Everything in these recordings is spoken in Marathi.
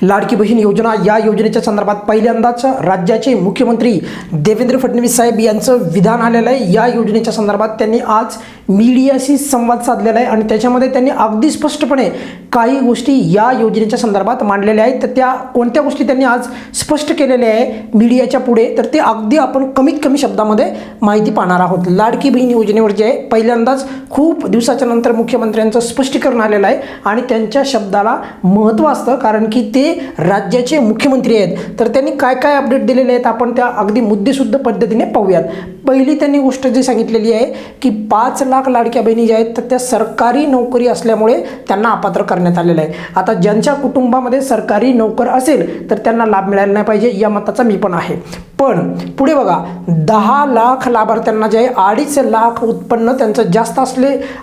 लाडकी बहीण योजना या योजनेच्या संदर्भात पहिल्यांदाच राज्याचे मुख्यमंत्री देवेंद्र फडणवीस साहेब यांचं विधान आलेलं आहे। या योजनेच्या संदर्भात त्यांनी आज मीडियाशी संवाद साधलेला आहे आणि त्याच्यामध्ये त्यांनी अगदी स्पष्टपणे काही गोष्टी या योजनेच्या संदर्भात मांडलेल्या आहेत। तर त्या कोणत्या गोष्टी त्यांनी आज स्पष्ट केलेल्या आहे मीडियाच्या पुढे, तर ते अगदी आपण कमीत कमी शब्दामध्ये माहिती पाहणार आहोत। लाडकी बहीण योजनेवर जे आहे पहिल्यांदाच खूप दिवसाच्या नंतर मुख्यमंत्र्यांचं स्पष्टीकरण आलेलं आहे आणि त्यांच्या शब्दाला महत्त्व असतं, कारण की ते राज्याचे मुख्यमंत्री आहेत। तर त्यांनी काय काय अपडेट दिलेले आहेत आपण त्या अगदी मुद्देसूद पद्धतीने पाहूयात। पहिली त्यांनी गोष्ट जी सांगितलेली आहे की 5 लाख लाडक्या बहिणी ज्या आहेत तर त्या सरकारी नोकरी असल्यामुळे त्यांना अपात्र करण्यात आलेलं आहे। आता ज्यांच्या कुटुंबामध्ये सरकारी नोकर असेल तर त्यांना लाभ मिळाला नाही पाहिजे या मताचा मी पण आहे। पण पुढे बघा 10 लाख लाभार्थ्यांना जे आहे 2.5 लाख उत्पन्न त्यांचं जास्त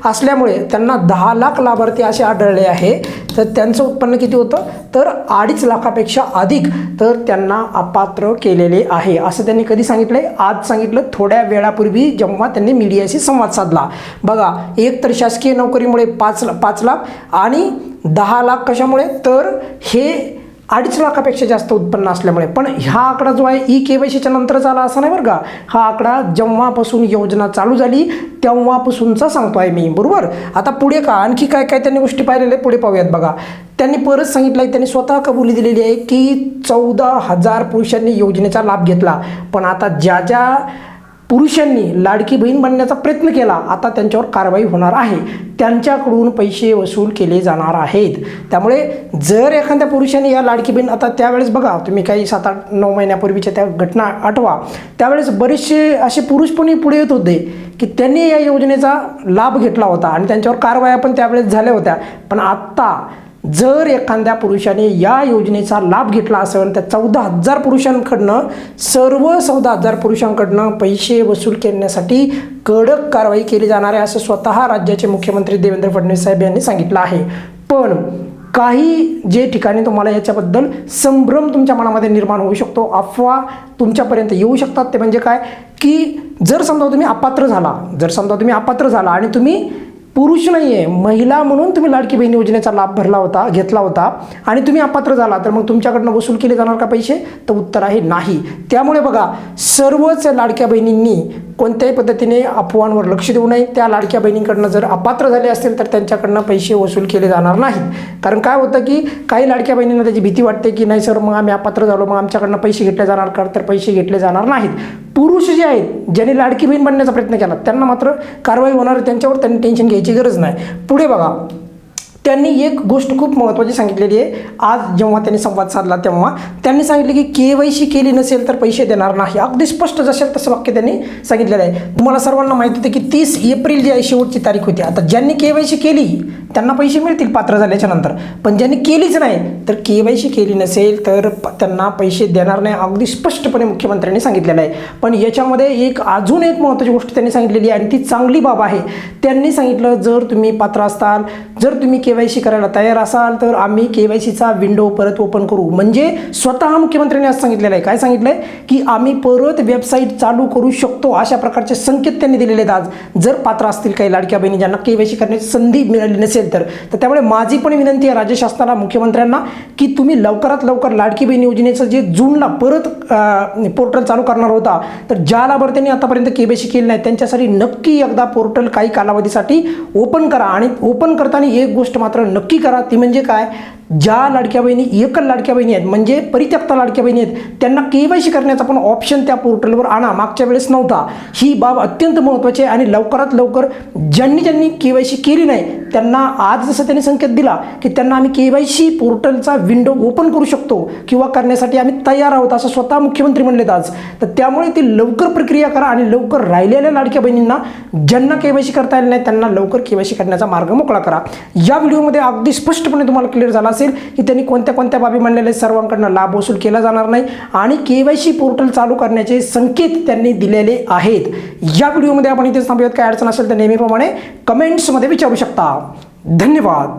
असल्यामुळे त्यांना 10 लाख लाभार्थी असे आढळले आहे। तर त्यांचं उत्पन्न किती होतं तर 2.5 लाखापेक्षा अधिक, तर त्यांना अपात्र केलेले आहे असं त्यांनी कधी सांगितलंय? आज सांगितलं थोड्या वेळापूर्वी जेव्हा त्यांनी मीडियाशी संवाद साधला। बघा, एक तर शासकीय नोकरीमुळे 5 लाख आणि 10 लाख कशामुळे, तर हे 2.5 लाखापेक्षा जास्त उत्पन्न असल्यामुळे। पण हा आकडा जो आहे ई-केवायसीच्या नंतरच आला असं नाही बरं का, हा आकडा जेव्हापासून योजना चालू झाली तेव्हापासूनचा सांगतो आहे मी, बरोबर। आता पुढे का आणखी काय काय त्यांनी गोष्टी पाहिलेल्या पुढे पाहूयात। बघा, त्यांनी परत सांगितलं आहे, त्यांनी स्वतः कबुली दिलेली आहे की 14,000 पुरुषांनी योजनेचा लाभ घेतला। पण आता ज्या ज्या पुरुषांनी लाडकी बहीण बनण्याचा प्रयत्न केला आता त्यांच्यावर कारवाई होणार आहे, त्यांच्याकडून पैसे वसूल केले जाणार आहेत। त्यामुळे जर एखाद्या पुरुषाने या लाडकी बहीण, आता त्यावेळेस बघा तुम्ही काही 7-8-9 महिन्यापूर्वीच्या त्या घटना आठवा, त्यावेळेस बरेचसे असे पुरुष पण पुढे येत होते की त्यांनी या योजनेचा लाभ घेतला होता आणि त्यांच्यावर कारवाया पण त्यावेळेस झाल्या होत्या। पण आत्ता जर एखाद्या पुरुषाने या योजनेचा लाभ घेतला असेल तर 14,000 पुरुषांकडनं, सर्व 14,000 पुरुषांकडनं पैसे वसूल करण्यासाठी कडक कारवाई केली जाणार आहे असं स्वतः राज्याचे मुख्यमंत्री देवेंद्र फडणवीस साहेब यांनी सांगितलं आहे। पण काही जे ठिकाणी तुम्हाला याच्याबद्दल संभ्रम तुमच्या मनामध्ये निर्माण होऊ शकतो, अफवा तुमच्यापर्यंत येऊ शकतात, ते म्हणजे काय की जर समजा तुम्ही अपात्र झाला आणि तुम्ही पुरुष नाही आहे, महिला म्हणून तुम्ही लाडकी बहीण योजनेचा लाभ घेतला होता आणि तुम्ही अपात्र झाला तर मग तुमच्याकडनं वसूल केले जाणार का पैसे? तर उत्तर आहे नाही। त्यामुळे बघा, सर्वच लाडक्या बहिणींनी कोणत्याही पद्धतीने अफवांवर लक्ष देऊ नये। त्या लाडक्या बहिणींकडनं जर अपात्र झाले असतील तर त्यांच्याकडनं पैसे वसूल केले जाणार नाहीत। कारण काय होतं की काही लाडक्या बहिणींना त्याची भीती वाटते की नाही सर, मग आम्ही अपात्र झालो मग आमच्याकडनं पैसे घेतले जाणार का? तर पैसे घेतले जाणार नाहीत। पुरुष जे आहेत ज्यांनी लाडकी बहीण बनण्याचा प्रयत्न केला त्यांना मात्र कारवाई होणार, त्यांच्यावर त्यांनी टेन्शन घ्यायची गरज नाही। पुढे बघा, त्यांनी एक गोष्ट खूप महत्त्वाची सांगितलेली आहे। आज जेव्हा त्यांनी संवाद साधला तेव्हा त्यांनी सांगितले की केवायसी केली नसेल तर पैसे देणार नाही। अगदी स्पष्ट जसेल तसं वाक्य त्यांनी सांगितलेलं आहे। तुम्हाला सर्वांना माहिती होतं की 30 एप्रिल जी आहे शेवटची तारीख होती। आता ज्यांनी केवायसी केली त्यांना पैसे मिळतील पात्र झाल्याच्या नंतर, पण ज्यांनी केलीच नाही तर केवायसी केली नसेल तर त्यांना पैसे देणार नाही, अगदी स्पष्टपणे मुख्यमंत्र्यांनी सांगितलेलं आहे। पण याच्यामध्ये अजून एक महत्त्वाची गोष्ट त्यांनी सांगितलेली आहे आणि ती चांगली बाब आहे। त्यांनी सांगितलं जर तुम्ही पात्र असाल, जर तुम्ही केवायसी करायला तयार असाल तर आम्ही केवायसीचा विंडो परत ओपन करू। म्हणजे स्वतः मुख्यमंत्र्यांनी आज सांगितलेलं आहे, काय सांगितलंय की आम्ही परत वेबसाईट चालू करू शकतो, अशा प्रकारचे संकेत त्यांनी दिलेले आहेत आज। जर पात्र असतील काही लाडक्या बहिणी ज्यांना केवायसी करण्याची संधी मिळाली नसेल तर त्यामुळे माझी पण विनंती आहे राज्य शासनाला, मुख्यमंत्र्यांना की तुम्ही लवकरात लवकर लाडकी बहीण योजनेचं जे जूनला परत पोर्टल चालू करणार होता तर ज्या लाभार्थ्यांनी आतापर्यंत केवायसी केली नाही त्यांच्यासाठी नक्की एकदा पोर्टल काही कालावधीसाठी ओपन करा। आणि ओपन करताना एक गोष्ट मात्र नक्की करा, ती म्हणजे काय, ज्या लाडक्या बहिणी एकल लाडक्या बहिणी आहेत म्हणजे परित्यक्ता लाडक्या बहिणी आहेत त्यांना केवायसी करण्याचा पण ऑप्शन त्या पोर्टलवर आणा, मागच्या वेळेस नव्हता। ही बाब अत्यंत महत्त्वाची आहे आणि लवकरात लवकर ज्यांनी केवायसी केली नाही त्यांना आज जसं त्यांनी संकेत दिला की त्यांना आम्ही केवायसी पोर्टलचा विंडो ओपन करू शकतो किंवा करण्यासाठी आम्ही तयार आहोत असं स्वतः मुख्यमंत्री म्हणलेत आज। तर त्यामुळे ती लवकर प्रक्रिया करा आणि लवकर राहिलेल्या लाडक्या बहिणींना ज्यांना केवायसी करता येईल नाही त्यांना लवकर केवायसी करण्याचा मार्ग मोकळा करा। या व्हिडिओमध्ये अगदी स्पष्टपणे तुम्हाला क्लिअर झाला असेल की त्यांनी कोणत्या कोणत्या बाबी मांडलेल्या आहेत, सर्वांकडून लाभ वसूल केला जाणार नाही आणि केवायसी पोर्टल चालू करण्याचे संकेत त्यांनी दिलेले आहेत। या व्हिडिओमध्ये आपण इथेच थांबूयात, काय अडचण असेल तर नेहमीप्रमाणे कमेंट्समध्ये विचारू शकता। धन्यवाद।